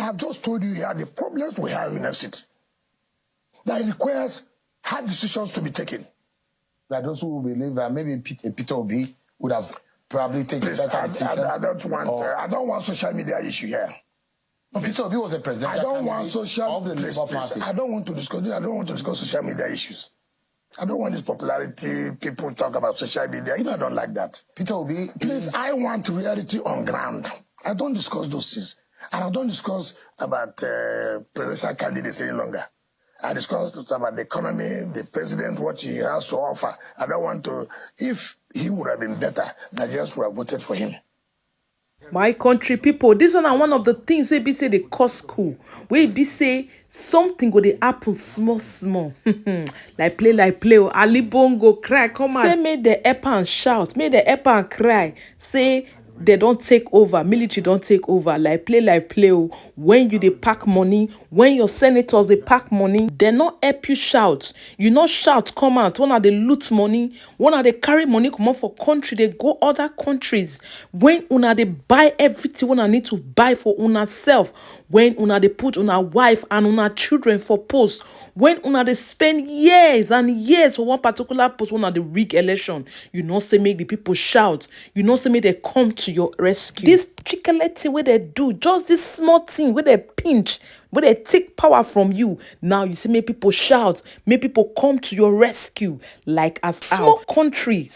have just told you here the problems we have in FCT that requires hard decisions to be taken. Like those who believe that maybe Peter Obi would have probably taken better decision. I don't want social media issue here. But Peter Obi was a president. I don't want social. Of the Labour Party. I don't want to discuss social media issues. I don't want this popularity. People talk about social media. I don't like that. Peter Obi, please. I want reality on ground. I don't discuss those things, and I don't discuss about presidential candidates any longer. I discussed about the economy, the president, what he has to offer. I don't want to. If he would have been better, Nigerians would have voted for him. My country people, this one of the things we be say they cause coup. We be say something go dey happen small. like play. Ali Bongo cry, come on. Say make the help and shout, make the help and cry. Say they don't take over, military don't take over, like play. When you they pack money, when your senators they pack money, they not help you shout. You not shout, come out. One are they loot money, one are they carry money come out for country, they go other countries. When una they buy everything una need to buy for una self, when una they put una wife and una children for post, when una they spend years and years for one particular post, one the rig election, you know say make the people shout, you know say make they come to your rescue. This chicken thing where they do, just this small thing where they pinch, where they take power from you. Now you see make people shout, make people come to your rescue. Like as small country,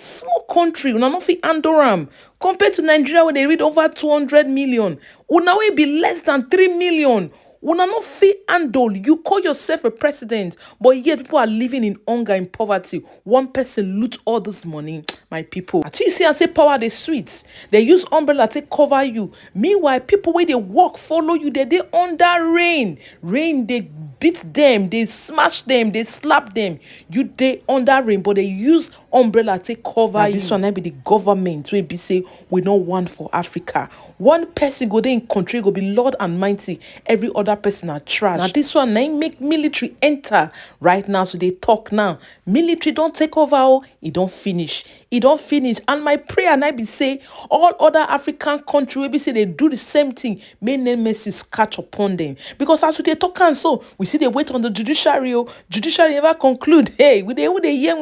una not fit handle am. Compared to Nigeria where they read over 200 million, una will be less than 3 million. Una not fit handle. You call yourself a president, but yet people are living in hunger and poverty. One person loot all this money, my people. Until you see and say power the streets, they use umbrella to cover you. Meanwhile, people where they walk follow you, they under rain. Rain they beat them, they smash them, they slap them. You they under rain, but they use umbrella to cover you. This one I be the government. We be say we don't want for Africa. One person go there in country go be Lord and mighty. Every other person are trash. Now this one I make military enter right now. So they talk now. Military don't take over. Oh, it don't finish. It don't finish. And my prayer and I be say all other African countries we be say they do the same thing. May nemesis catch upon them. Because as we they talk and so we see they wait on the judiciary. Oh, judiciary never conclude. Hey, we they hear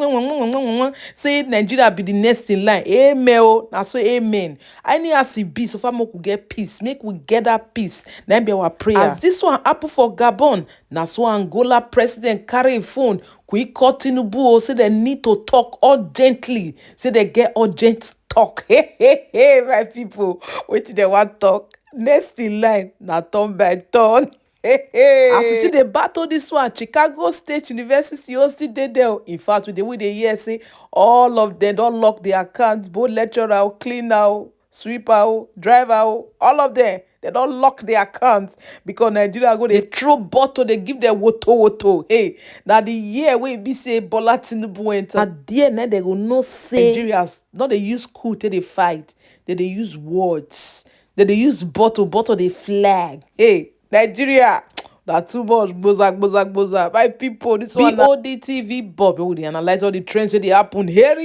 say Nigeria be the next in line. Amen. Now so amen. I need us to be so far more could get peace. Make we get that peace. Then be our prayer. As this one happen for Gabon, now so Angola president carry a phone. Quick call Tinubu. Say they need to talk urgently. Say they get urgent talk. Hey, my people. Wait till they want talk. Next in line. Now turn by turn. As you see the battle this one, Chicago State University hosted there. In fact, with the way they hear say all of them don't lock their accounts, both lecturer, cleaner, sweeper, driver, all of them. They don't lock their accounts because Nigeria go they throw bottle, they give their woto. Hey, now the year we be say Bola Tinubu enter. At the end, they go no say Nigerians, not they use coup till they fight. They use words. They use bottle they flag. Hey, Nigeria. That's too much. Bozak. My people, this one Bod Tv Bob. We analyze all the trends where they happen here.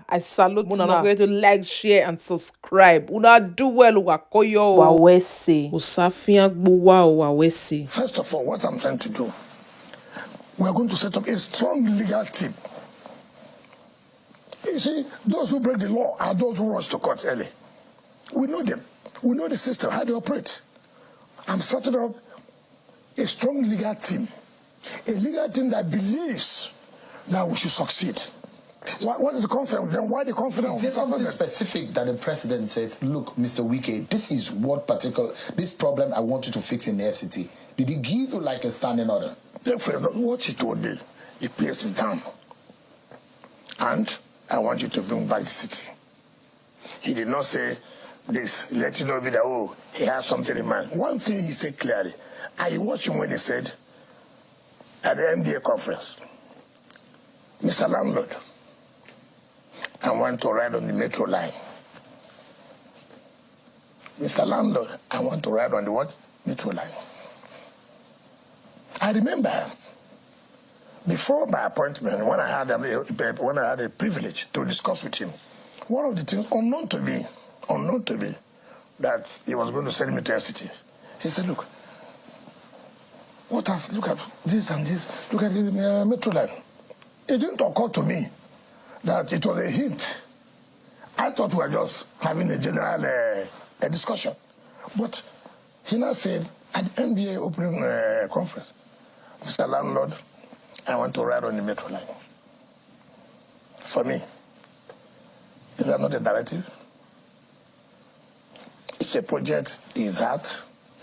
I salute you. Don't forget to like, share, and subscribe. Una do well. Wakoyo. Wawese. Usafia gbuwa wawese. First of all, what I'm trying to do, we are going to set up a strong legal team. You see, those who break the law are those who rush to court early. We know them. We know the system, how they operate. I'm setting up a strong legal team. A legal team that believes that we should succeed. What is the confidence? Then why the confidence? Is there something specific that the president says, look, Mr. Wike, this is this problem I want you to fix in the FCT. Did he give you like a standing order? Therefore, what he told me, he places down. And I want you to bring back the city. He did not say this, let you know that, oh, he has something in mind. One thing he said clearly, I watched him when he said at the MDA conference, Mr. Landlord, I want to ride on the metro line. Mr. Landlord, I want to ride on the what? Metro line. I remember before my appointment, when I had a privilege to discuss with him, one of the things unknown to me, that he was going to send me to FCT. He said, look, look at this and this, look at the metro line. It didn't occur to me that it was a hint. I thought we were just having a general a discussion. But he now said at the NBA opening conference, Mr. Landlord, I want to ride on the metro line. For me, is that not a directive? If a project is that...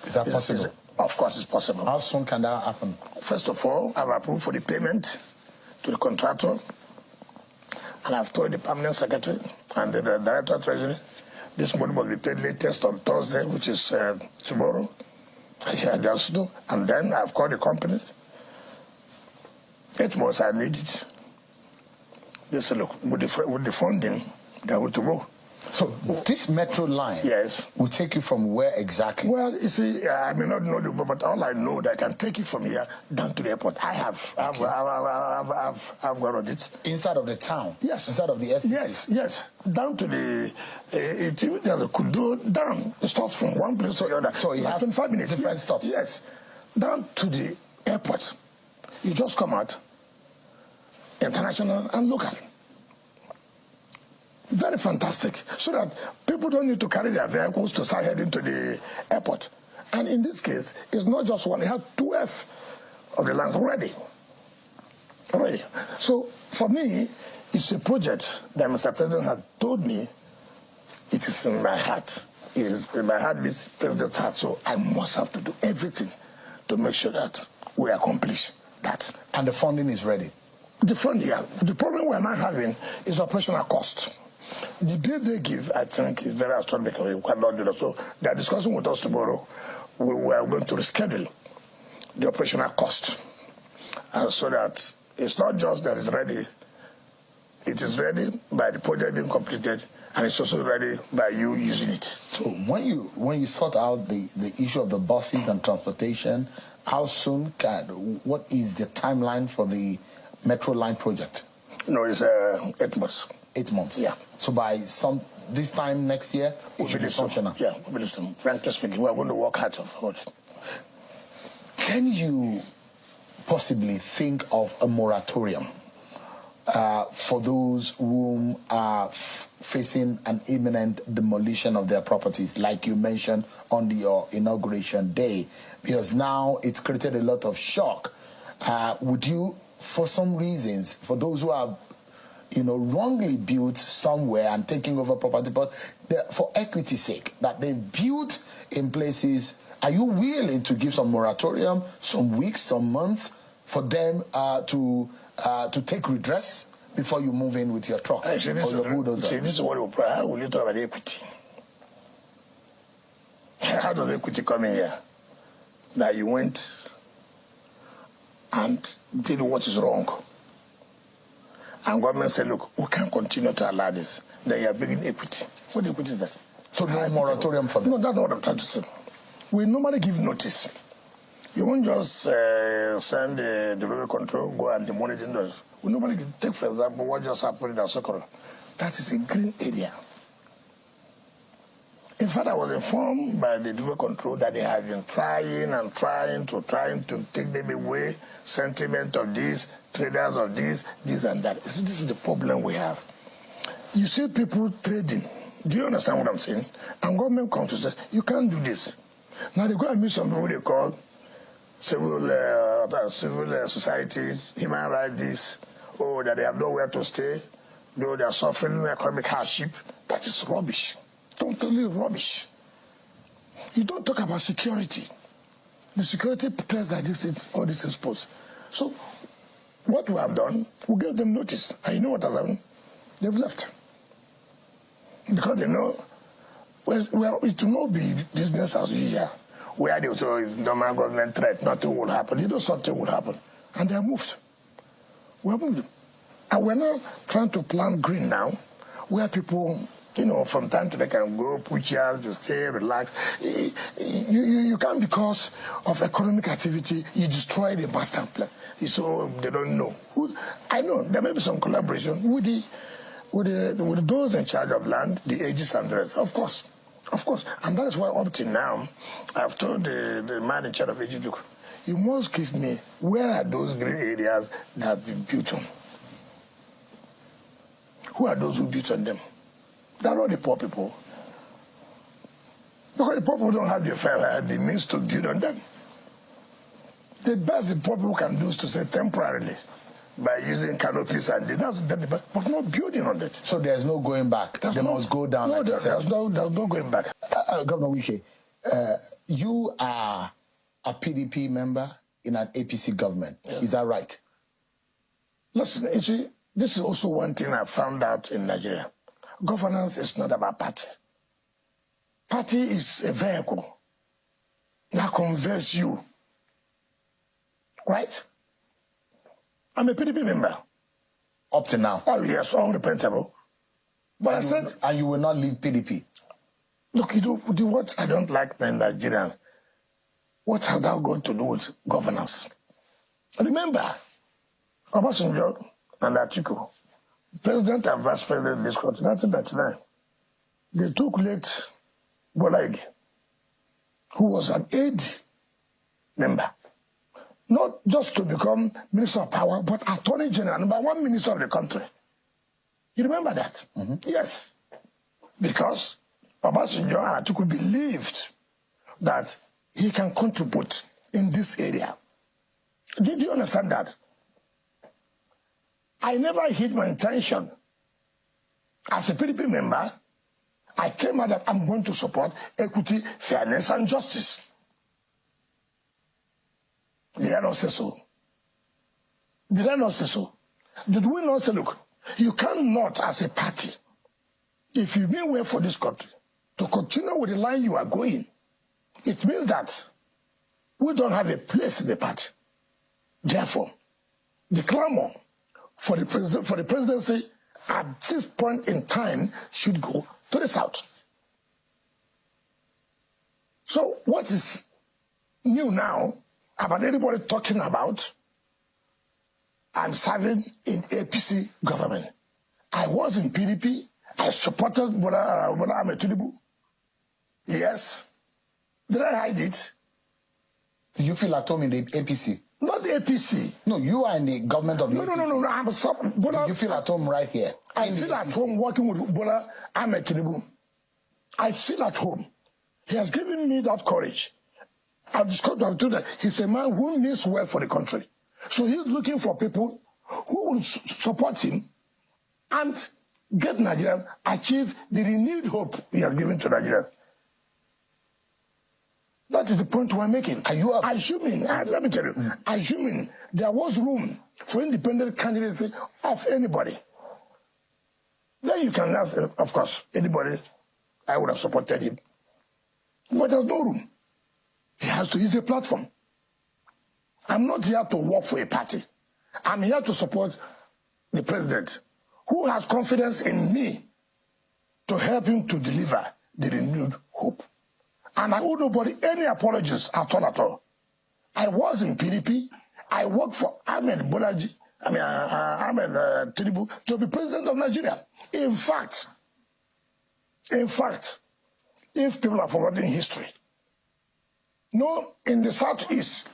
Is that possible? Of course it's possible. How soon can that happen? First of all, I've approved for the payment to the contractor, and I've told the permanent secretary and the director of treasury this money must be paid latest on Thursday, which is tomorrow. I just do. And then I've called the company. 8 months I need it. They said, look, with the funding, they're going to go. So this metro line, yes, will take you from where exactly? Well, you see, I may not know the, but all I know that I can take it from here down to the airport. I've got it. Inside of the town? Yes. Inside of the SCT? Yes. Down to the, there's a kudo down. It starts from one place to the other. So you have 25 minutes. Different stops? Yes. Down to the airport. You just come out, international and local. Very fantastic, so that people don't need to carry their vehicles to start heading to the airport. And in this case, it's not just one, it has 2F of the lands already. So for me, it's a project that Mr. President had told me it is in my heart. It is in my heart, means President's heart, so I must have to do everything to make sure that we accomplish that. And the funding is ready? The funding, yeah. The problem we're not having is operational cost. The bill they give, I think, is very astronomical. We cannot do that. So they are discussing with us tomorrow. We are going to reschedule the operational cost, so that it's not just that it's ready. It is ready by the project being completed, and it's also ready by you using it. So when you sort out the issue of the buses and transportation, how soon what is the timeline for the metro line project? No, it's 8 months. 8 months? Yeah. So by this time next year, it should be functional? Yeah, we'll be listening. Frankly speaking, we're going to work hard for it. Can you possibly think of a moratorium for those who are facing an imminent demolition of their properties, like you mentioned on your inauguration day? Because now it's created a lot of shock. Would you, for some reasons, for those who are wrongly built somewhere and taking over property, but for equity's sake, that they've built in places, are you willing to give some moratorium, some weeks, some months, for them to take redress before you move in with your truck or your bulldozer? See, this is what we're how will you talk about equity? How does equity come in here? That you went and did what is wrong. And government said, look, we can't continue to allow this. Then you are bringing equity. What equity is that? So no moratorium for them? No, that's not what I'm trying to say. We normally give notice. You won't just send the delivery control, go and demolish the windows. We normally give, take, for example, what just happened in Asokoro. That is a green area. In fact, I was informed by the delivery control that they have been trying to take them away, sentiment of this, traders of this and that. This is the problem we have. You see people trading. Do you understand what I'm saying? And government comes to say, you can't do this. Now they go and meet some people they call civil societies, human rights, this, that they have nowhere to stay, though they are suffering economic hardship. That is rubbish. Totally rubbish. You don't talk about security. The security place like this, all this is posed. So what we have done, we gave them notice. And you know what has happened? They've left. Because they know, well, it will not be business as usual, where they will say, it's normal government threat, nothing will happen. You know something will happen. And they are moved. We are moved. And we're now trying to plant green now, where people, from time to time can go, put chairs, to stay, relax. You can't, because of economic activity, you destroy the master plan. So they don't know. I know there may be some collaboration with those in charge of land, the ages and the rest. Of course. And that is why up to now, I've told the man in charge of ages, look, You must give me, where are those green areas that have been built on? Who are those who built on them? They're not the poor people. Because the poor people don't have the means to build on them. The best the poor people can do is to say temporarily, by using canopies and that's but not building on it. So there's no going back. They must go down. No, there's no going back. Governor Wike, you are a PDP member in an APC government. Yes. Is that right? Listen, you see, this is also one thing I found out in Nigeria. Governance is not about party. Party is a vehicle that conveys you. Right? I'm a PDP member. Up to now? Oh, yes, unrepentable. But and you will not leave PDP? Look, you do what I don't like in Nigerians. What have that got to do with governance? Remember, Obasanjo and Atiku, President and Vice President of this country, 1999, they took late Bola Ige, who was an aide member, not just to become Minister of Power, but Attorney General, number one minister of the country. You remember that? Mm-hmm. Yes. Because Obasanjo and Atiku believed that he can contribute in this area. Did you understand that? I never hid my intention. As a PDP member, I came out that I'm going to support equity, fairness, and justice. Did I not say so? Did I not say so? Did we not say, look, you cannot, as a party, if you mean well for this country, to continue with the line you are going, it means that we don't have a place in the party. Therefore, the clamor for the presidency at this point in time should go to the South. So what is new now about anybody talking about I'm serving in APC government? I was in PDP. I supported Bola Tinubu. Yes. Did I hide it? Do you feel at home in the APC? Not the APC. No, you are in the government of the APC. No. You feel at home right here? I feel at home working with Bola Tinubu. I feel at home. He has given me that courage. I've discussed that he's a man who means well for the country. So he's looking for people who will support him and get Nigeria, achieve the renewed hope he has given to Nigeria. That is the point we're making. Are you assuming, let me tell you, assuming there was room for independent candidacy of anybody, then you can ask, of course, anybody, I would have supported him. But there's no room. He has to use a platform. I'm not here to work for a party. I'm here to support the president who has confidence in me to help him to deliver the renewed hope. And I owe nobody any apologies at all. I was in PDP. I worked for Ahmed Tinubu to be president of Nigeria. In fact, if people are forgetting history, no, in the Southeast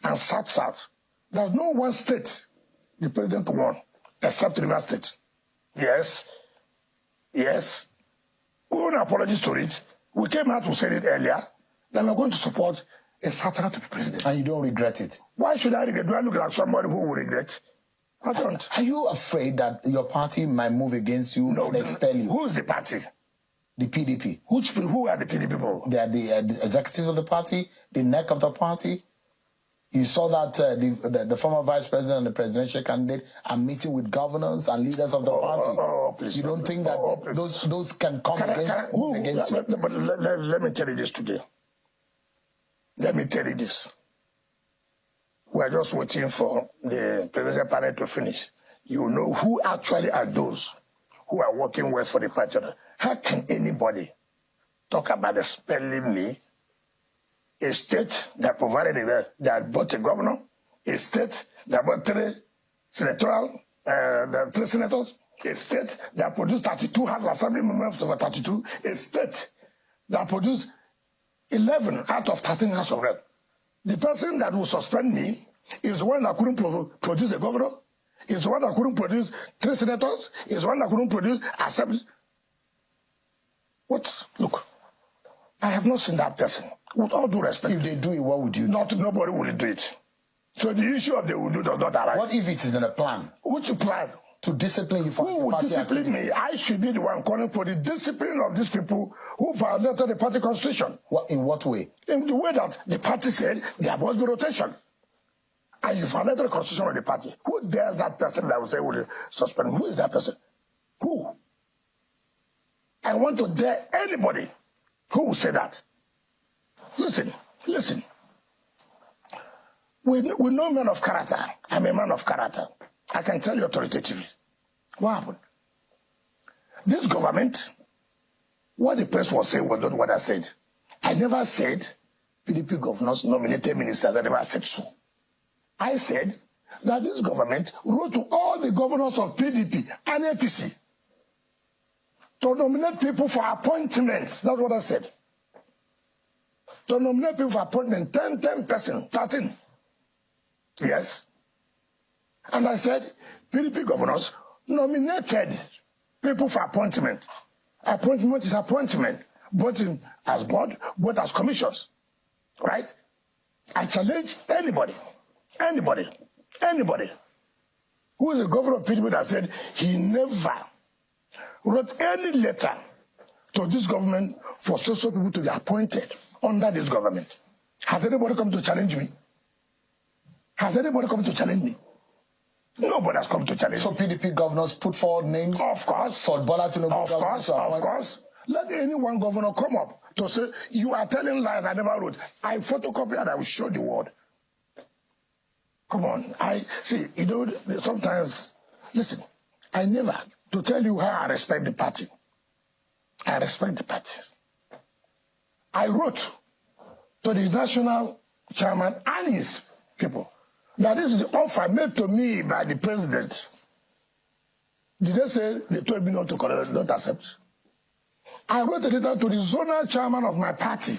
and South, there's no one state the president won except River State. Yes. We owe apologies to it. We came out to say it earlier that we're going to support a Southern to be president. And you don't regret it? Why should I regret? Do I look like somebody who will regret? I don't. Are you afraid that your party might move against you and expel you? Who's the party? The PDP. Who are the PDP people? They are the executives of the party, the neck of the party. You saw that the former vice president and the presidential candidate are meeting with governors and leaders of the party. Please, you don't think that those can come against you? But let me tell you this today. Let me tell you this. We are just waiting for the presidential panel to finish. You know who actually are those who are working well for the party. How can anybody talk about expelling me? A state that provided that bought a governor, a state that bought three senators, a state that produced 32 House Assembly members over 32, a state that produced 11 out of 13 House of Reps. The person that will suspend me is the one that couldn't produce a governor, is the one that couldn't produce 3 senators, is the one that couldn't produce assembly. What? Look, I have not seen that person. With all due respect. If they do it, what would you do? Nobody will do it. So the issue of they will do does not arise. What if it is in a plan? Which plan? To discipline you for who would discipline me? I should be the one calling for the discipline of these people who violated the party constitution. What, in what way? In the way that the party said there must be rotation. And you violated the constitution of the party. Who dares that person that will say will suspend? Who is that person? Who? I want to dare anybody who will say that. Listen. We're no man of character. I'm a man of character. I can tell you authoritatively. What happened? This government, what the press was saying was not what I said. I never said PDP governors nominated ministers. I never said so. I said that this government wrote to all the governors of PDP and APC to nominate people for appointments. That's what I said. To nominate people for appointment, 10 person, 13. Yes. And I said, PDP governors nominated people for appointment. Appointment is appointment, both as board, both as commissions. Right? I challenge anybody who is the governor of PDP that said he never wrote any letter to this government for social people to be appointed under this government. Has anybody come to challenge me? Has anybody come to challenge me? Nobody has come to challenge me. So PDP governors put forward names? Of course. For Bola Tinubu? Of course. Let any one governor come up to say, you are telling lies I never wrote. I photocopy and I will show the world. Come on. Sometimes, listen, to tell you how I respect the party. I respect the party. I wrote to the national chairman and his people that this is the offer made to me by the president. Did they say they told me not to not accept? I wrote a letter to the zonal chairman of my party.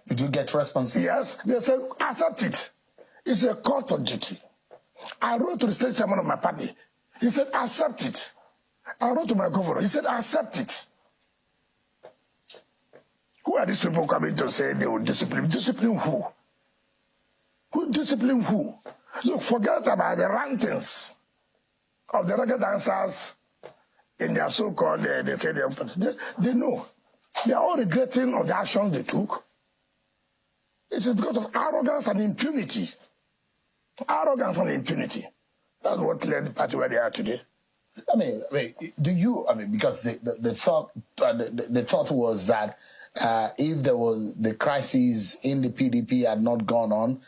Did you get response? Yes. They said, accept it. It's a call for duty. I wrote to the state chairman of my party. He said, accept it. I wrote to my governor. He said, accept it. Who are these people coming to say they will discipline? Discipline who? Who discipline who? Look, forget about the rantings of the reggae dancers in their so-called, they say they know. They are all regretting of the actions they took. It is because of arrogance and impunity. Arrogance and impunity. That's what led the party where they are today. Because the thought was that if there was the crisis in the PDP had not gone on,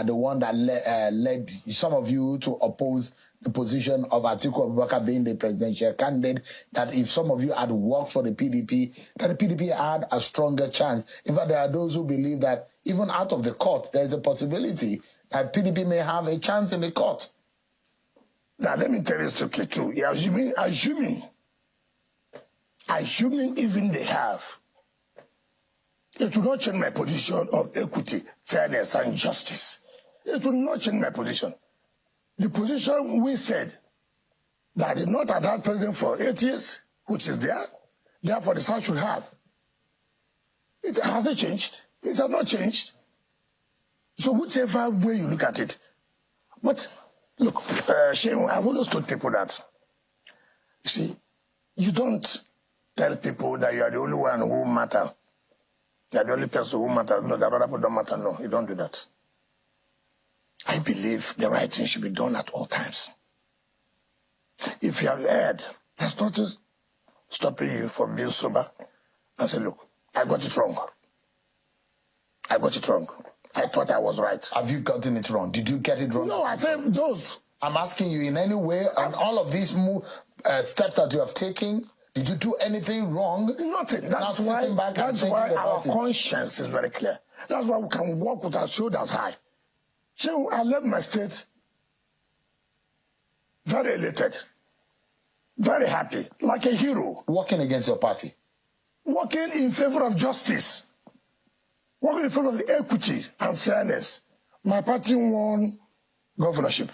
the one that led some of you to oppose the position of Atiku Abubakar being the presidential candidate, that if some of you had worked for the PDP, that the PDP had a stronger chance. In fact, there are those who believe that even out of the court, there is a possibility that PDP may have a chance in the court. Now, let me tell you strictly true. Assuming even they have, it will not change my position of equity, fairness, and justice. It will not change my position. The position we said that did not have had president for 8 years, which is there, therefore the South should have. It hasn't changed. It has not changed. So whichever way you look at it. But look, Shane, I've always told people that, you see, you don't tell people that you are the only one who matters. You are the only person who matters. No, the other people don't matter. No, you don't do that. I believe the right thing should be done at all times. If you have erred, that's not stopping you from being sober and say, look, I got it wrong. I got it wrong. I thought I was right. Have you gotten it wrong? Did you get it wrong? No, I said those. I'm asking you in any way, on all of these steps that you have taken, did you do anything wrong? Nothing. That's why our conscience is very clear. That's why we can walk with our shoulders high. So I left my state very elated, very happy, like a hero. Working against your party? Working in favor of justice. Working in favor of equity and fairness. My party won governorship.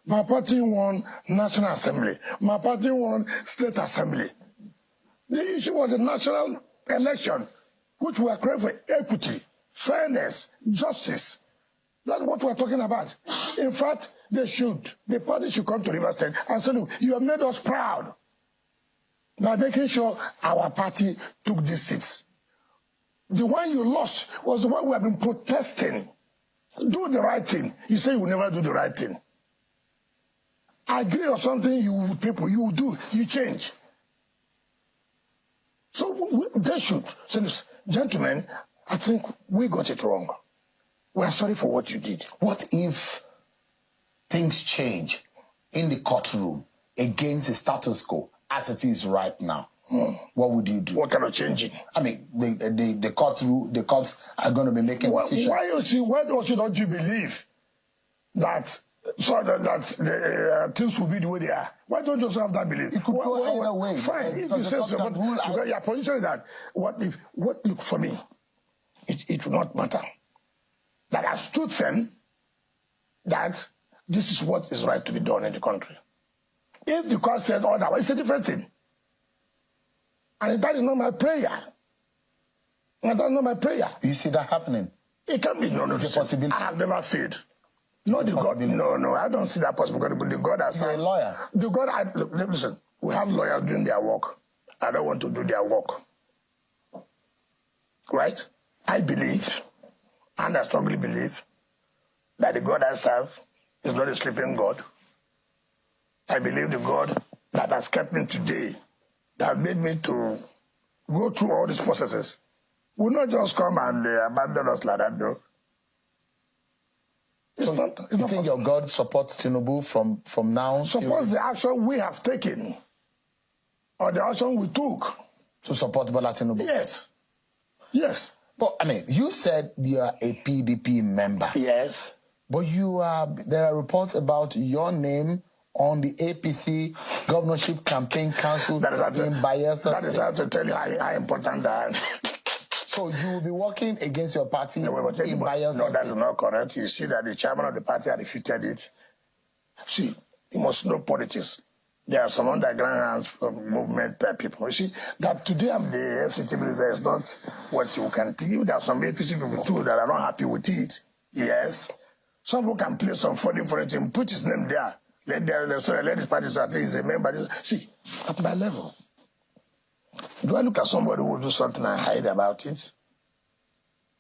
My party won National Assembly. My party won State Assembly. The issue was a national election, which we are craving for equity, fairness, justice. That's what we're talking about. In fact, the party should come to River State and say, look, you have made us proud by making sure our party took these seats. The one you lost was the one we have been protesting. Do the right thing. You say you will never do the right thing. Agree on something, you will do, you change. So they should say, gentlemen, I think we got it wrong. We are sorry for what you did. What if things change in the courtroom against the status quo as it is right now? What would you do? What kind of changing? I mean, the courts are going to be making decisions. Why don't you believe that the things will be the way they are? Why don't you also have that belief? It could go either way. Fine. If you say so, because your position is that look for me, it will not matter. That I stood firm that this is what is right to be done in the country. If the court said otherwise, it's a different thing. And that is not my prayer. And that's not my prayer. You see that happening? It can be. No, it's a possibility. I have never failed. No, the God. No, I don't see that possibility. But the God has said. You're a lawyer. The God, listen, we have lawyers doing their work. I don't want to do their work. Right? I believe, and I strongly believe, that the God I serve is not a sleeping God. I believe the God that has kept me today, that made me to go through all these processes, will not just come and abandon us like that, though. You think your God supports Tinubu from now? Supports the action we have taken, or the action we took. To support Bola Tinubu? Yes. Yes. But, I mean, you said you are a PDP member. Yes. But there are reports about your name on the APC Governorship Campaign Council in Bayelsa. That is how to tell you how important that is. So you will be working against your party in Bayelsa? No, that is not correct. You see that the chairman of the party had refuted it. See, you must know politics. There are some underground movement people. You see, that today I'm the FCT minister is not what you can think. There are some APC people too that are not happy with it. Yes. Some people can play some funny thing, put his name there. Let this party say he's a member. See, at my level, do I look at somebody who will do something and hide about it?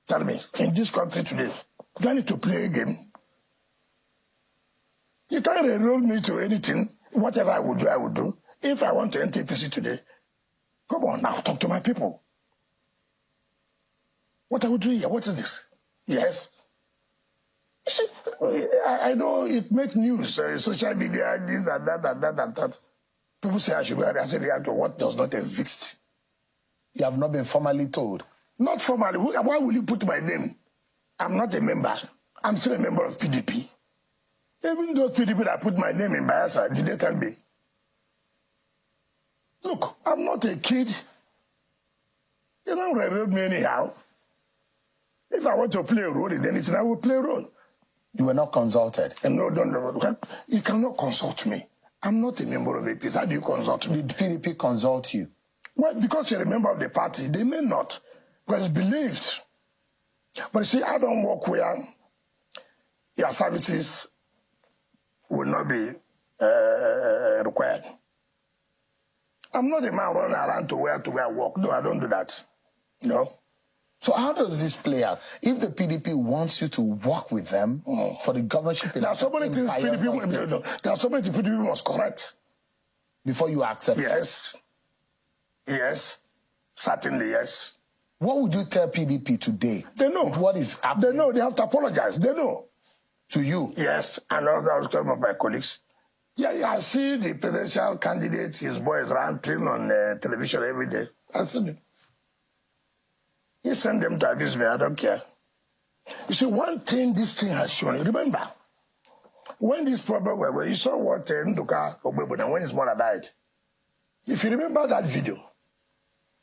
Tell me, in this country today, do I need to play a game? You can't enroll me to anything. Whatever I would do. If I want to enter APC today, come on now, talk to my people. What I would do here? What is this? Yes. See, I know it makes news, social media, this and that. People say I should go and react to what does not exist. You have not been formally told? Not formally. Why will you put my name? I'm not a member. I'm still a member of PDP. Even those PDP that put my name in Bayelsa, did they tell me? Look, I'm not a kid. You don't railroad me anyhow. If I want to play a role in anything, I will play a role. You were not consulted? No, don't. You cannot consult me. I'm not a member of APC. How do you consult me? Did PDP consult you? Well, because you're a member of the party, they may not. Because it's believed. But you see, I don't work where your services will not be required. I'm not a man running around to where work. No, I don't do that. No. So how does this play out? If the PDP wants you to work with them for the governorship, there are so many things PDP must correct before you accept. Yes, certainly yes. What would you tell PDP today? They know what is happening. They know. They have to apologize. They know. To you? Yes, and I was talking about my colleagues. Yeah, I see the presidential candidate, his boys ranting on television every day. I see it. He sent them to abuse me, I don't care. You see, one thing this thing has shown, remember, when this problem were, you saw what Nduka Ogbebona, when his mother died. If you remember that video,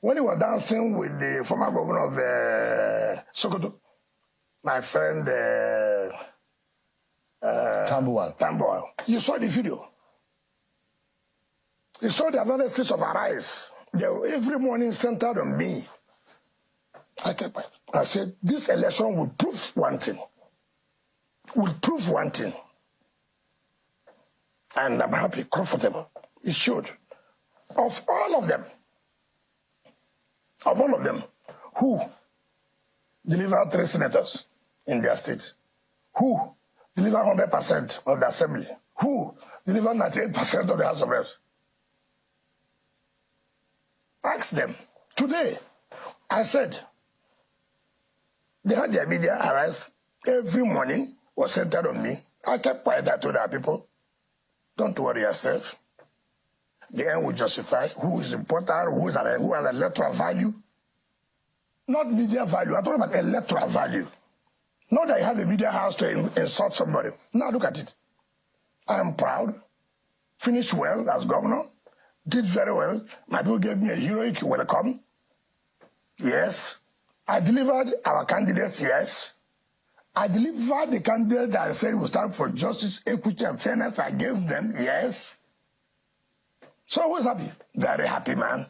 when he was dancing with the former governor of Sokoto, my friend Tambuwal. You saw the video. You saw the analysis of our eyes. They were every morning centered on me. I kept quiet. I said, this election will prove one thing. Will prove one thing. And I'm happy, comfortable. It should. Of all of them, who delivered 3 senators in their state? Who delivered 100% of the assembly? Who delivered 98% of the House of Reps? Ask them. Today, I said, they had their media arrest every morning, was centered on me. I kept quiet. I told our people, don't worry yourself. The end will justify who is important, who has electoral value. Not media value. I'm talking about electoral value. Not that you have a media house to insult somebody. Now look at it. I am proud. Finished well as governor. Did very well. My people gave me a heroic welcome. Yes. I delivered our candidates, yes. I delivered the candidate that I said would stand for justice, equity, and fairness. I gave them, yes. So I was happy. Very happy, man.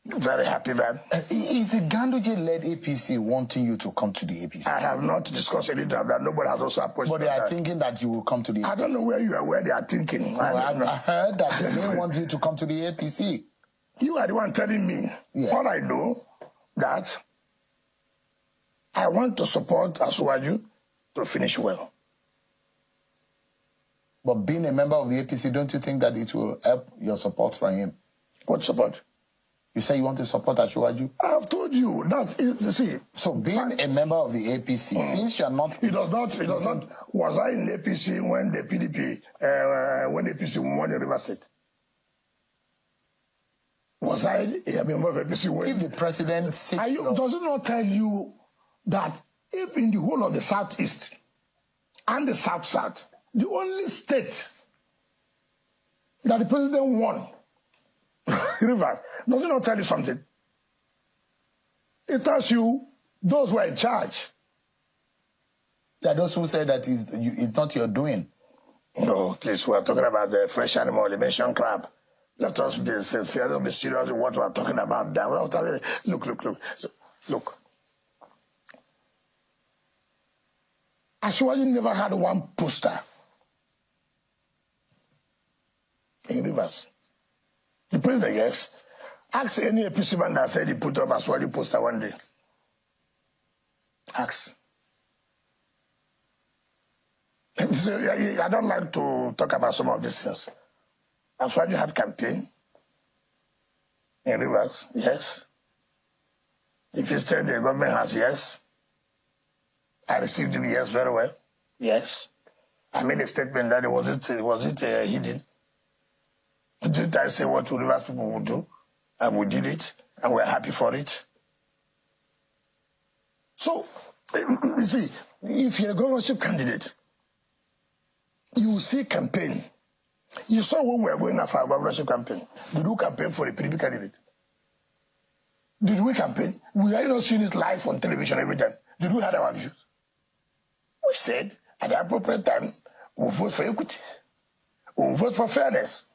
Very happy, man. Is the Ganduje-led APC wanting you to come to the APC? I have not discussed anything of that. Nobody has also approached me. But they are thinking that you will come to the APC. I don't know where you are, where they are thinking. I heard that they may want you to come to the APC. You are the one telling me. Yeah. All I know that I want to support Asuwaju to finish well. But being a member of the APC, don't you think that it will help your support from him? What support? You say you want to support Asuwaju? I've told you that is, you see. So being a member of the APC, since you are not... It does not. Was I in the APC when the PDP, when the APC won the River State? Was I a member of the APC when... If the president sits... Does it not tell you that if in the whole of the Southeast and the South-South, the only state that the president won, Rivers, does it not tell you something? It tells you those who are in charge. There are those who say that it's not your doing. No, please, we are talking about the fresh animal, the mentioned crab. Let us be sincere, let us be serious in what we are talking about. Look. So, look. Asuwaju never had one poster in Rivers. The president, yes. Ask any APC man that said he put up Asuwaju poster one day. Ask. I don't like to talk about some of these things. Asuwaju had campaign in Rivers, yes. If you said the government has, yes. I received him, yes, very well. Yes. I made a statement that was it hidden. Didn't I say what Rivers people would do? And we did it, and we're happy for it. So, you see, if you're a governorship candidate, you will see campaign. You saw when we were going after our governorship campaign. Did we campaign for a PDP candidate? Did we campaign? We are not seeing it live on television every time. Did we have our views? We said, at the appropriate time, we'll vote for equity. We'll vote for fairness.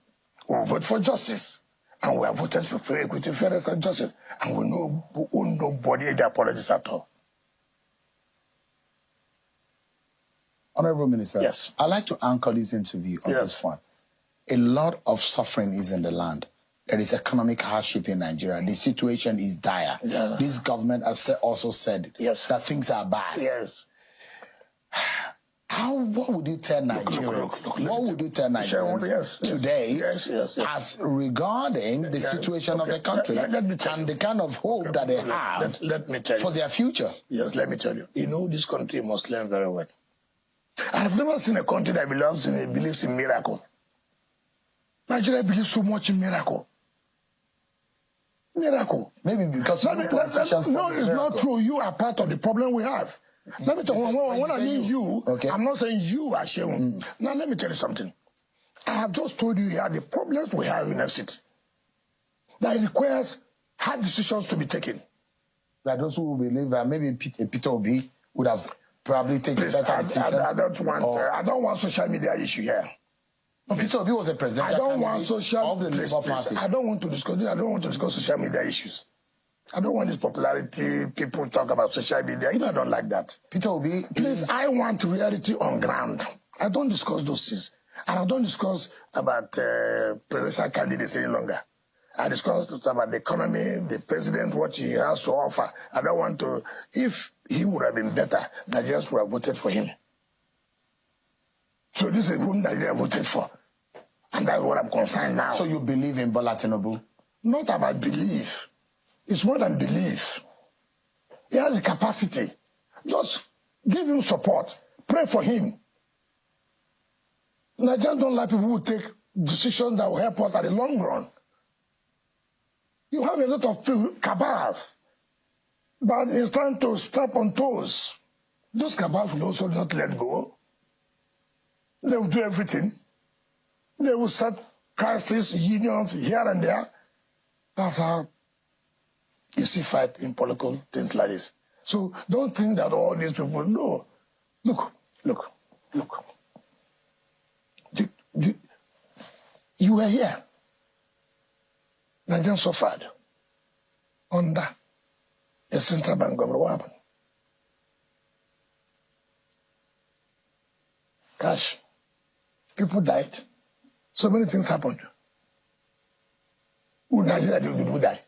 We'll vote for justice. And we have voted for equity, fairness, and justice. And we owe nobody any apologies at all. Honorable Minister, yes. I'd like to anchor this interview on this one. A lot of suffering is in the land. There is economic hardship in Nigeria. The situation is dire. Yeah. This government has also said that things are bad. Yes. What would you tell Nigerians? What would you tell Nigerians today as regarding the situation of the country and the kind of hope that they have for their future? Yes, let me tell you. You know, this country must learn very well. I have never seen a country that believes in miracle. Nigeria believes so much in miracle. Miracle. Maybe because no, it's not true. You are part of the problem we have. Let me tell you, when I mean you, I'm not saying you are Shehu. Now, let me tell you something. I have just told you here the problems we have in FCT. That requires hard decisions to be taken. Like those who believe that maybe Peter Obi would have probably taken Please, better I decision. don't want social media issue here. But Peter Obi was a president. I don't want I don't want to discuss social media issues. I don't want this popularity. People talk about social media. I don't like that. Peter Obi, please, I want reality on ground. I don't discuss those things. And I don't discuss about presidential candidates any longer. I discuss about the economy, the president, what he has to offer. I don't want to. If he would have been better, Nigerians would have voted for him. So this is who Nigeria voted for. And that's what I'm concerned now. So you believe in Bola Tinubu? Not about belief. It's more than belief. He has the capacity. Just give him support. Pray for him. Nigerians don't like people who take decisions that will help us at the long run. You have a lot of cabals, but it's trying to step on toes. Those cabals will also not let go. They will do everything. They will set crisis, unions here and there. That's how you see fight in political things like this. So don't think that all these people, no. Look. You were here. Nigerians suffered under a central bank government. What happened? Cash. People died. So many things happened. Who in Nigeria did we die?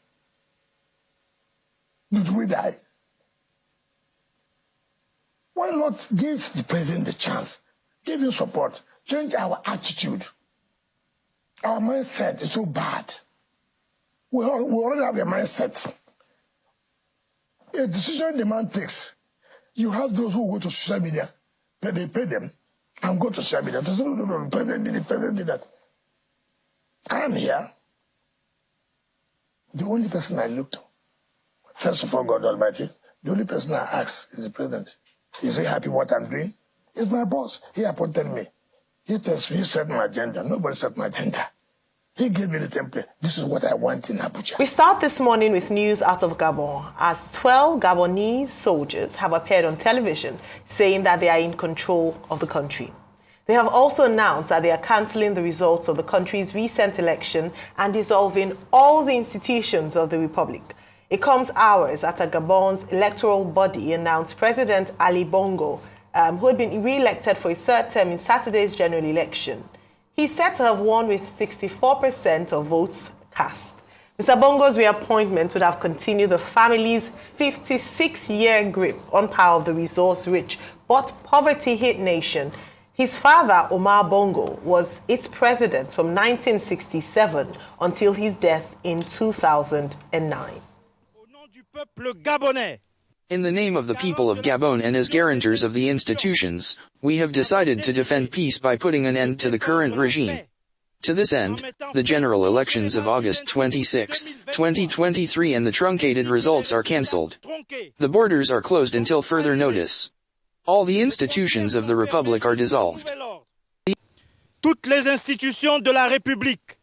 Did we die? Why not give the president the chance? Give him support. Change our attitude. Our mindset is so bad. We already have a mindset. A decision the man takes, you have those who go to social media, that they pay them, and go to social media. They say, no, the president did that. I am here. The only person I look to, first of all, God Almighty, the only person I ask is the president. Is he happy what I'm doing? He's my boss. He appointed me. He tells me, he set my agenda. Nobody set my agenda. He gave me the template. This is what I want in Abuja. We start this morning with news out of Gabon, as 12 Gabonese soldiers have appeared on television saying that they are in control of the country. They have also announced that they are cancelling the results of the country's recent election and dissolving all the institutions of the republic. It comes hours after Gabon's electoral body announced President Ali Bongo, who had been re-elected for a third term in Saturday's general election. He's said to have won with 64% of votes cast. Mr. Bongo's reappointment would have continued the family's 56-year grip on power of the resource-rich but poverty-hit nation. His father, Omar Bongo, was its president from 1967 until his death in 2009. In the name of the people of Gabon and as guarantors of the institutions, we have decided to defend peace by putting an end to the current regime. To this end, the general elections of August 26, 2023 and the truncated results are cancelled. The borders are closed until further notice. All the institutions of the Republic are dissolved. Toutes les institutions de la République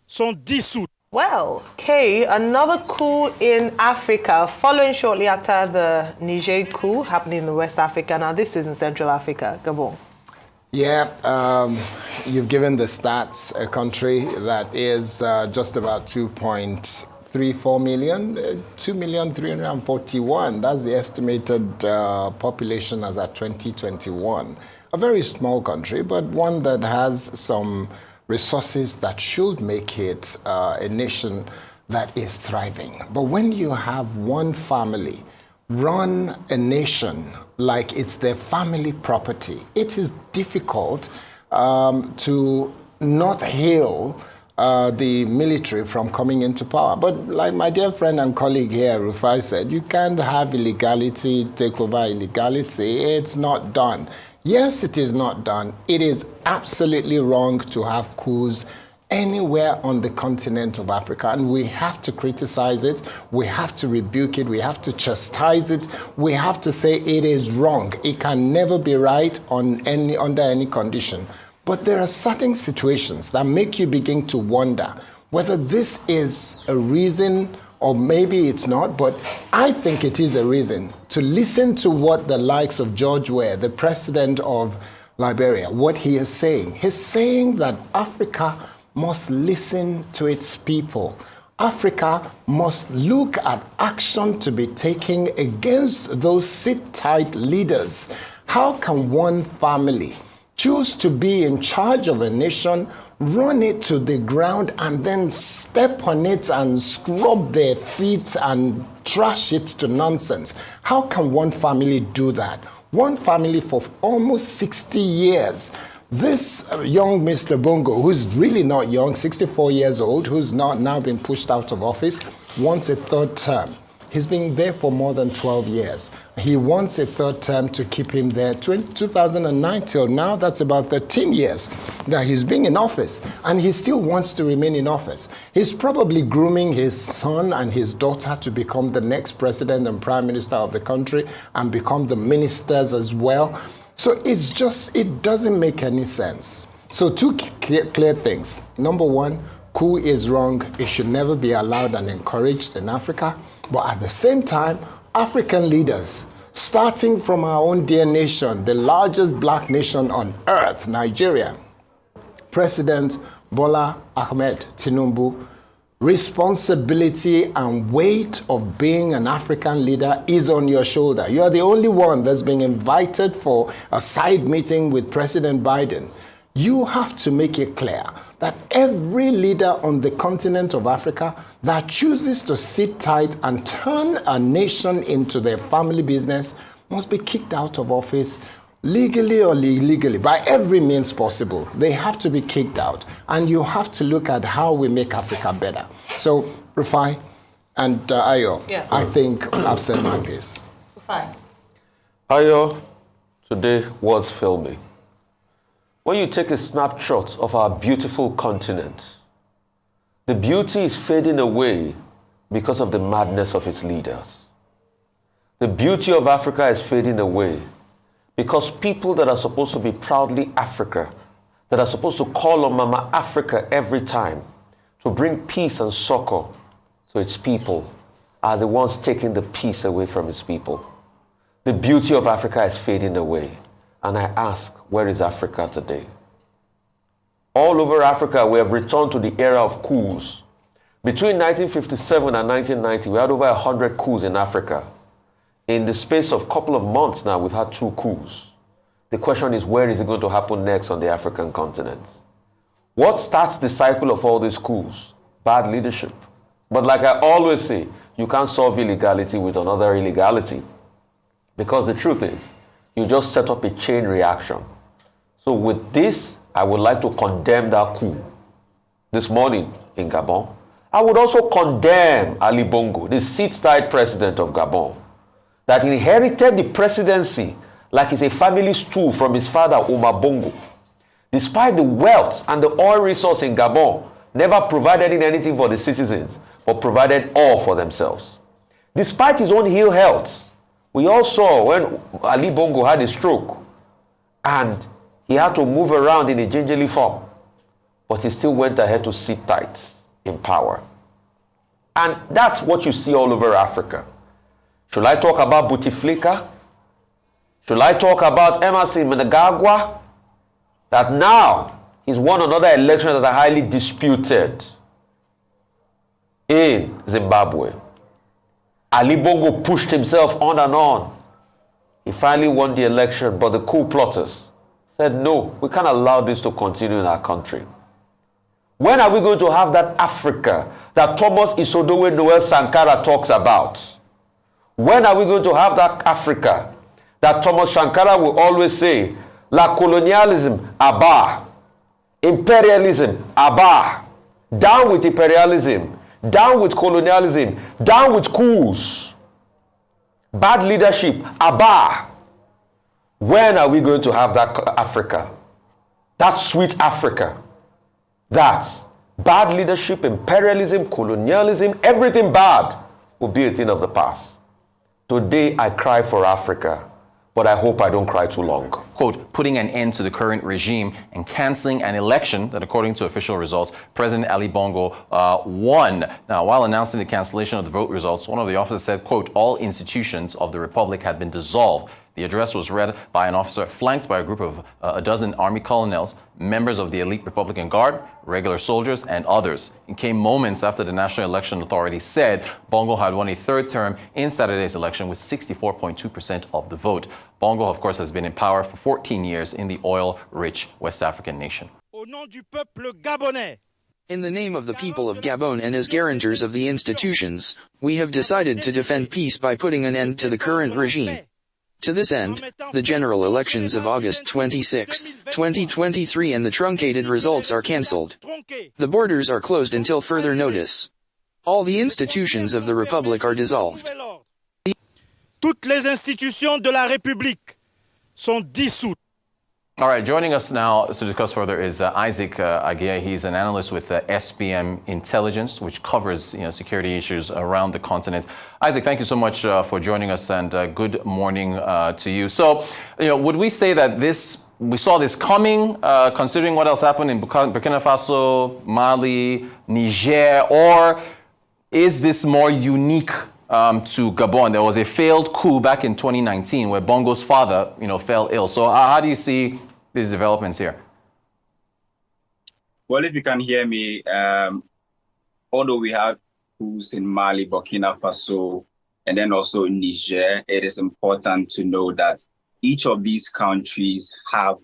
sont dissoutes. Well, Kay, another coup in Africa, following shortly after the Niger coup happening in West Africa. Now, this is in Central Africa, Gabon. Yeah, you've given the stats, a country that is just about 2.34 million, 2,341,000. That's the estimated population as at 2021. A very small country, but one that has some resources that should make it a nation that is thriving. But when you have one family run a nation like it's their family property, it is difficult to not hail the military from coming into power. But like my dear friend and colleague here, Rufai, said, you can't have illegality take over illegality. It's not done. Yes, it is not done. It is absolutely wrong to have coups anywhere on the continent of Africa, and we have to criticize it, we have to rebuke it, we have to chastise it, we have to say it is wrong. It can never be right under any condition. But there are certain situations that make you begin to wonder whether this is a reason or maybe it's not, but I think it is a reason to listen to what the likes of George Weah, the president of Liberia, what he is saying. He's saying that Africa must listen to its people. Africa must look at action to be taken against those sit-tight leaders. How can one family choose to be in charge of a nation, run it to the ground, and then step on it and scrub their feet and trash it to nonsense? How can one family do that? One family for almost 60 years. This young Mr. Bongo, who's really not young, 64 years old, who's not now been pushed out of office, wants a third term. He's been there for more than 12 years. He wants a third term to keep him there. 2009 till now, that's about 13 years that he's been in office. And he still wants to remain in office. He's probably grooming his son and his daughter to become the next president and prime minister of the country and become the ministers as well. So it's just, it doesn't make any sense. So two clear things. Number one, coup is wrong. It should never be allowed and encouraged in Africa. But at the same time, African leaders, starting from our own dear nation, the largest black nation on earth, Nigeria, President Bola Ahmed Tinubu, responsibility and weight of being an African leader is on your shoulder. You are the only one that's being invited for a side meeting with President Biden. You have to make it clear that every leader on the continent of Africa that chooses to sit tight and turn a nation into their family business must be kicked out of office, legally or illegally, by every means possible. They have to be kicked out. And you have to look at how we make Africa better. So, Rufai and Ayo, I think I've said my piece. Rufai. Ayo, today words fail me. When you take a snapshot of our beautiful continent, the beauty is fading away because of the madness of its leaders. The beauty of Africa is fading away because people that are supposed to be proudly Africa, that are supposed to call on Mama Africa every time to bring peace and succor to its people, are the ones taking the peace away from its people. The beauty of Africa is fading away. And I ask, where is Africa today? All over Africa, we have returned to the era of coups. Between 1957 and 1990, we had over 100 coups in Africa. In the space of a couple of months now, we've had 2 coups. The question is, where is it going to happen next on the African continent? What starts the cycle of all these coups? Bad leadership. But like I always say, you can't solve illegality with another illegality. Because the truth is, you just set up a chain reaction. So with this, I would like to condemn that coup this morning in Gabon. I would also condemn Ali Bongo, the sit-tight president of Gabon, that inherited the presidency like it's a family stew from his father, Omar Bongo. Despite the wealth and the oil resource in Gabon, never provided anything for the citizens, but provided all for themselves. Despite his own ill health, we all saw when Ali Bongo had a stroke and he had to move around in a gingerly form, but he still went ahead to sit tight in power. And that's what you see all over Africa. Should I talk about Bouteflika? Should I talk about Emerson Mnangagwa? That now he's won another election that are highly disputed in Zimbabwe. Ali Bongo pushed himself on and on. He finally won the election, but the coup plotters said, no, we can't allow this to continue in our country. When are we going to have that Africa that Thomas Isodowe Noel Sankara talks about? When are we going to have that Africa that Thomas Sankara will always say, la colonialism, abar, imperialism, abar, down with imperialism, down with colonialism, down with coups, bad leadership, abar. When are we going to have that Africa? That sweet Africa. That bad leadership, imperialism, colonialism, everything bad will be a thing of the past. Today I cry for Africa, but but I hope I don't cry too long. Quote, putting an end to the current regime and cancelling an election that, according to official results, President Ali Bongo won. Now, while announcing the cancellation of the vote results, one of the officers said, quote, all institutions of the republic had been dissolved. The address was read by an officer flanked by a group of a dozen army colonels, members of the elite Republican Guard, regular soldiers, and others. It came moments after the National Election Authority said Bongo had won a third term in Saturday's election with 64.2% of the vote. Bongo, of course, has been in power for 14 years in the oil-rich West African nation. Au nom du peuple gabonais. In the name of the people of Gabon and as guarantors of the institutions, we have decided to defend peace by putting an end to the current regime. To this end, the general elections of August 26, 2023 and the truncated results are cancelled. The borders are closed until further notice. All the institutions of the Republic are dissolved. Toutes les institutions de la République sont dissoutes. All right, joining us now to discuss further is Isaac Agia. He's an analyst with SBM Intelligence, which covers security issues around the continent. Isaac, thank you so much for joining us, and good morning to you. So, would we say that we saw this coming, considering what else happened in Burkina Faso, Mali, Niger, or is this more unique to Gabon? There was a failed coup back in 2019 where Bongo's father, fell ill. So how do you see these developments here? Well, if you can hear me, although we have coups in Mali, Burkina Faso, and then also in Niger, it is important to know that each of these countries have,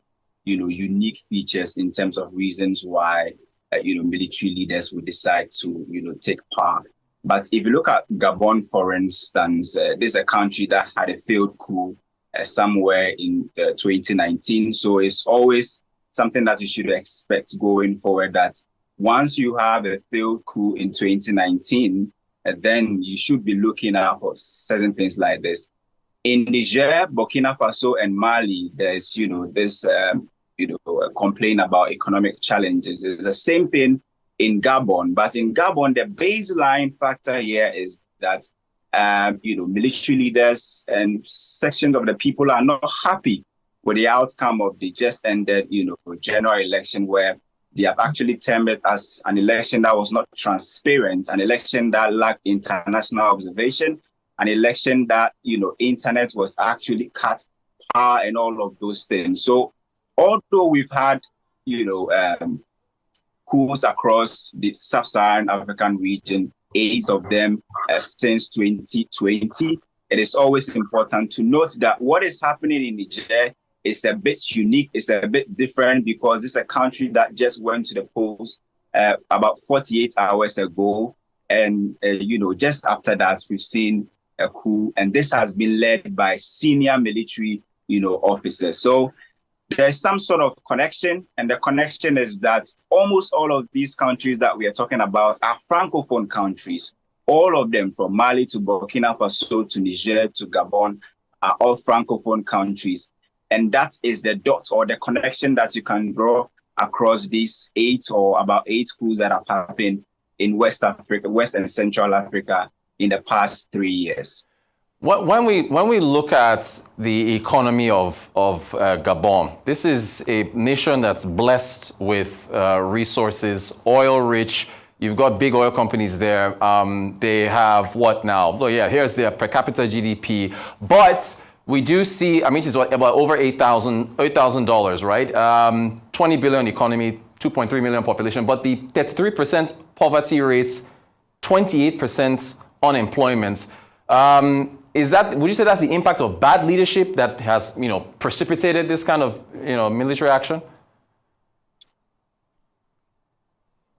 unique features in terms of reasons why, military leaders would decide to, take power. But if you look at Gabon, for instance, this is a country that had a failed coup somewhere in 2019. So it's always something that you should expect going forward, that once you have a failed coup in 2019, then you should be looking out for certain things like this. In Niger, Burkina Faso, and Mali, there's, this, a complaint about economic challenges. It's the same thing in Gabon, but in Gabon, the baseline factor here is that, military leaders and sections of the people are not happy with the outcome of the just ended, general election, where they have actually termed it as an election that was not transparent, an election that lacked international observation, an election that, internet was actually cut, power, and all of those things. So although we've had, coups across the sub-Saharan African region, 8 of them since 2020, it is always important to note that what is happening in Niger is a bit unique, it's a bit different, because it's a country that just went to the polls about 48 hours ago. And, just after that, we've seen a coup, and this has been led by senior military, officers. So there's some sort of connection, and the connection is that almost all of these countries that we are talking about are Francophone countries. All of them, from Mali to Burkina Faso to Niger to Gabon, are all Francophone countries. And that is the dot or the connection that you can draw across these 8 coups that have happened in West Africa, West and Central Africa in the past 3 years. When we look at the economy of Gabon, this is a nation that's blessed with resources, oil-rich. You've got big oil companies there. They have what now? Oh, yeah, here's their per capita GDP. But we do see, it's about over $8,000, right? 20 billion economy, 2.3 million population, but the 33% poverty rates, 28% unemployment. Would you say that's the impact of bad leadership that has, precipitated this kind of, military action?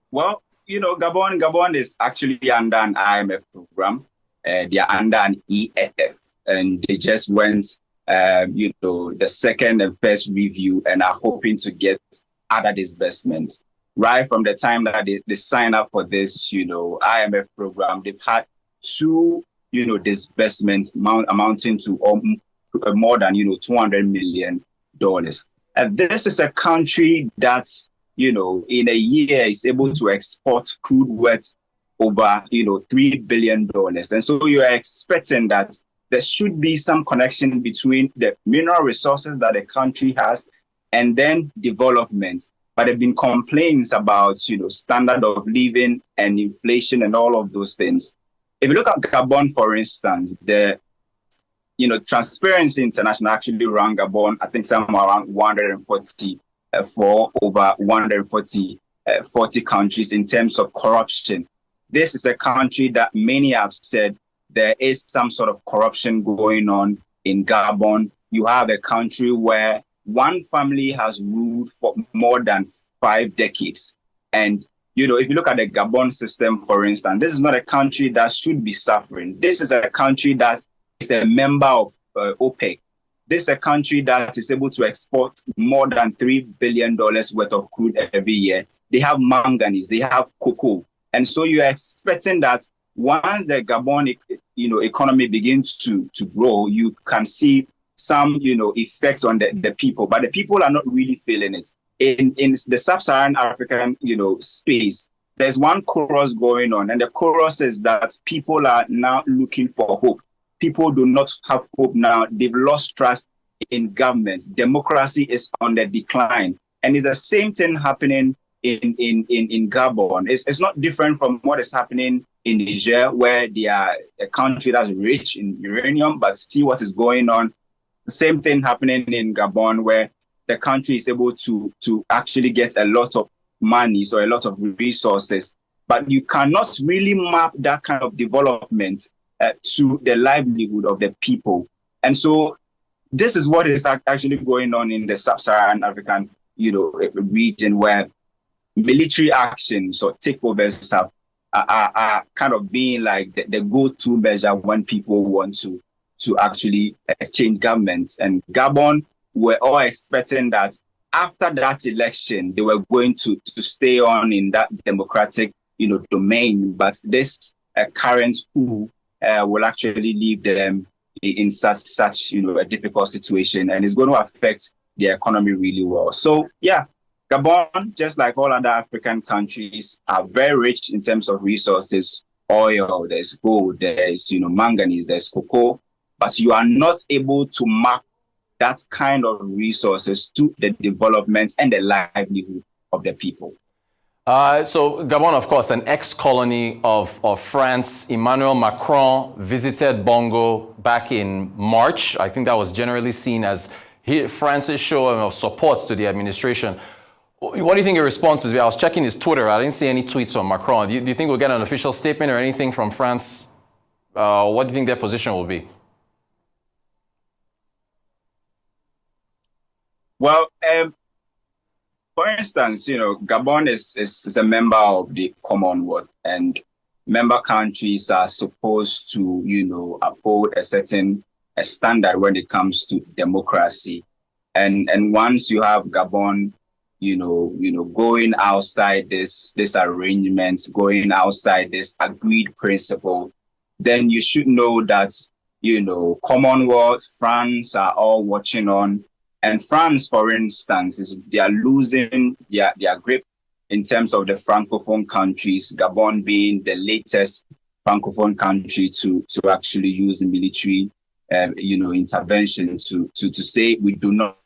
Well, Gabon is actually under an IMF program. They are under an EFF, and they just went, the second and first review, and are hoping to get other disbursements. Right from the time that they sign up for this, IMF program, they've had 2 disbursements amounting to more than, $200 million. And this is a country that, in a year is able to export crude worth over, $3 billion. And so you are expecting that there should be some connection between the mineral resources that the country has and then development. But there have been complaints about, standard of living and inflation and all of those things. If you look at Gabon, for instance, Transparency International actually ran Gabon, I think somewhere around 144 over 140 countries in terms of corruption. This is a country that many have said there is some sort of corruption going on in Gabon. You have a country where one family has ruled for more than 5 decades. And, if you look at the Gabon system, for instance, this is not a country that should be suffering. This is a country that is a member of OPEC. This is a country that is able to export more than $3 billion worth of crude every year. They have manganese, they have cocoa. And so you're expecting that once the Gabon economy begins to grow, you can see some effects on the people, but the people are not really feeling it. In the sub-Saharan African space, there's one chorus going on, and the chorus is that people are now looking for hope. People do not have hope now. They've lost trust in government. Democracy is on the decline, and it's the same thing happening in Gabon. It's not different from what is happening in Niger, where they are a country that's rich in uranium, but see what is going on. The same thing happening in Gabon, where the country is able to actually get a lot of money, so a lot of resources, but you cannot really map that kind of development to the livelihood of the people. And so this is what is actually going on in the sub-Saharan African, region, where military actions or takeovers are kind of being like the go-to measure when people want to actually change government. And Gabon, we're all expecting that after that election, they were going to stay on in that democratic, domain. But this current coup will actually leave them in such a difficult situation, and it's going to affect the economy really well. So yeah, Gabon, just like all other African countries, are very rich in terms of resources. Oil, there's gold, there's manganese, there's cocoa, but you are not able to map that kind of resources to the development and the livelihood of the people. So Gabon, of course, an ex-colony of France. Emmanuel Macron visited Bongo back in March. I think that was generally seen as France's show of support to the administration. What do you think your response is? I was checking his Twitter. I didn't see any tweets from Macron. Do you think we'll get an official statement or anything from France? What do you think their position will be? Well, for instance, Gabon is a member of the Commonwealth, and member countries are supposed to, uphold a certain standard when it comes to democracy. And once you have Gabon, going outside this arrangement, going outside this agreed principle, then you should know that, Commonwealth, France are all watching on. And France, for instance, they are losing their grip in terms of the Francophone countries, Gabon being the latest Francophone country to actually use military, intervention to say we do not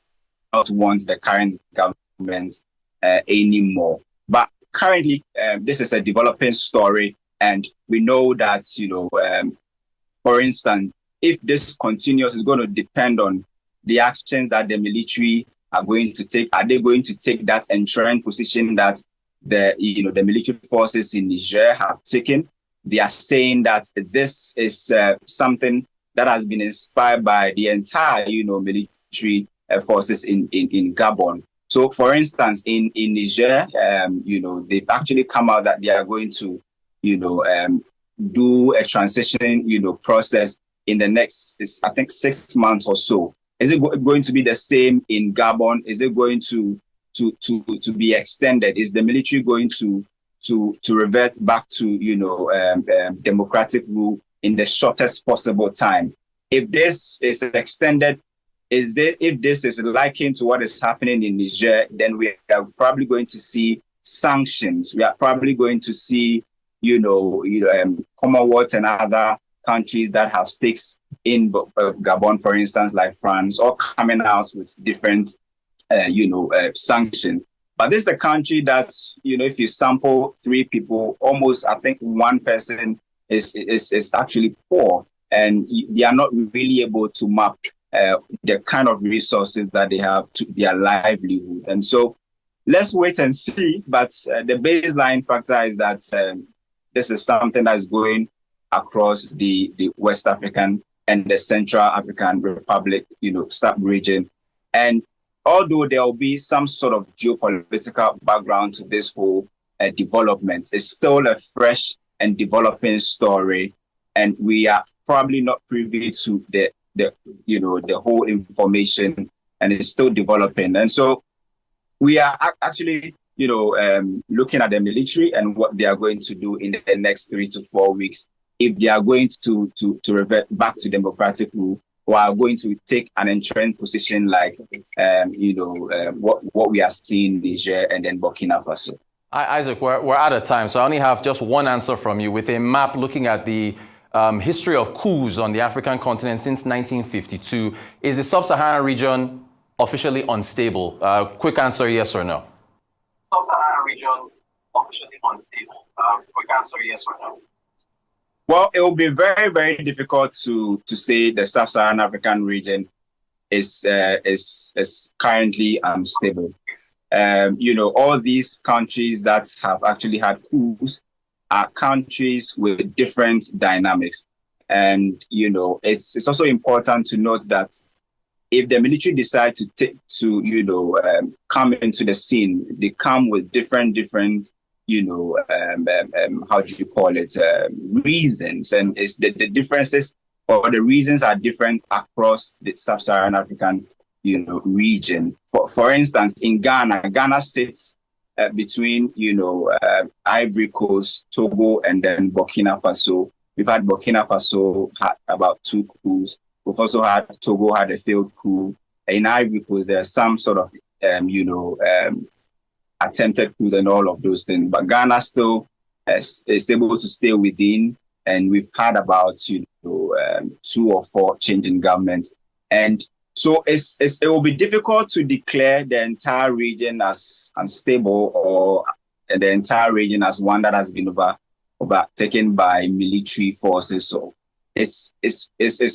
want the current government anymore. But currently, this is a developing story, and we know that, for instance, if this continues, it's going to depend on the actions that the military are going to take. Are they going to take that enduring position that the military forces in Niger have taken? They are saying that this is something that has been inspired by the entire, military forces in Gabon. So, for instance, in Niger, they've actually come out that they are going to, do a transition, process in the next, I think, 6 months or so. Is it going to be the same in Gabon? Is it going to be extended? Is the military going to revert back to democratic rule in the shortest possible time? If this is extended, if this is likened to what is happening in Niger, then we are probably going to see sanctions. We are probably going to see Commonwealth and other countries that have stakes in Gabon, for instance, like France, all coming out with different, sanctions. But this is a country that's, if you sample 3 people, almost, I think, 1 person is actually poor, and they are not really able to map the kind of resources that they have to their livelihood. And so let's wait and see. But the baseline factor is that this is something that's going across the West African and the Central African Republic, sub-region. And although there will be some sort of geopolitical background to this whole development, it's still a fresh and developing story, and we are probably not privy to the whole information, and it's still developing. And so we are actually looking at the military and what they are going to do in the next 3 to 4 weeks, if they are going to revert back to democratic rule, or are going to take an entrenched position like what we are seeing in Niger and then Burkina Faso. Isaac, we're out of time, so I only have just one answer from you with a map looking at the history of coups on the African continent since 1952. Is the sub-Saharan region officially unstable? Quick answer, yes or no? Sub-Saharan region officially unstable. Quick answer, yes or no? Well, it will be very, very difficult to say the sub-Saharan African region is currently unstable. All these countries that have actually had coups are countries with different dynamics. And, it's also important to note that if the military decide to come into the scene, they come with different how do you call it, reasons. And it's the differences or the reasons are different across the sub-Saharan African, region. For instance, in Ghana sits between, Ivory Coast, Togo, and then Burkina Faso. We've had Burkina Faso had about 2 coups. We've also had Togo had a failed coup. In Ivory Coast, there's some sort of, attempted coups and all of those things. But Ghana still is able to stay within, and we've had about 2 or 4 change in government. And so it will be difficult to declare the entire region as unstable or the entire region as one that has been overtaken by military forces. So it's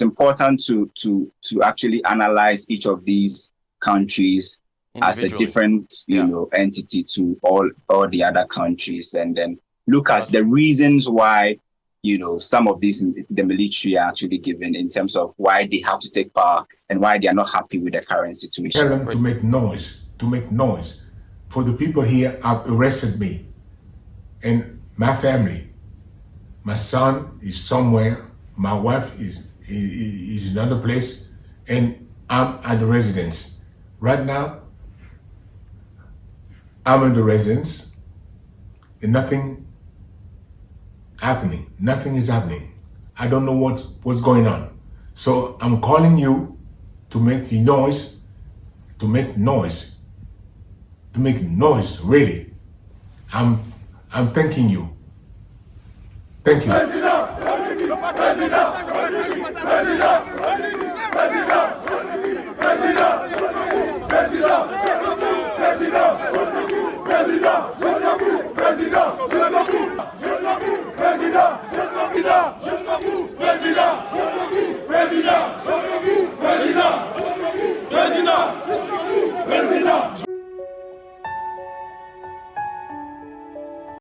important to actually analyze each of these countries as a different entity to all the other countries, and then look at the reasons why some of these the military are actually given in terms of why they have to take power and why they are not happy with the current situation. Tell them to make noise. For the people here have arrested me and my family. My son is somewhere, my wife is in another place, and I'm at the residence. Right now, I'm in the residence and nothing happening. Nothing is happening. I don't know what's going on. So I'm calling you to make noise, really. I'm thanking you. Thank you.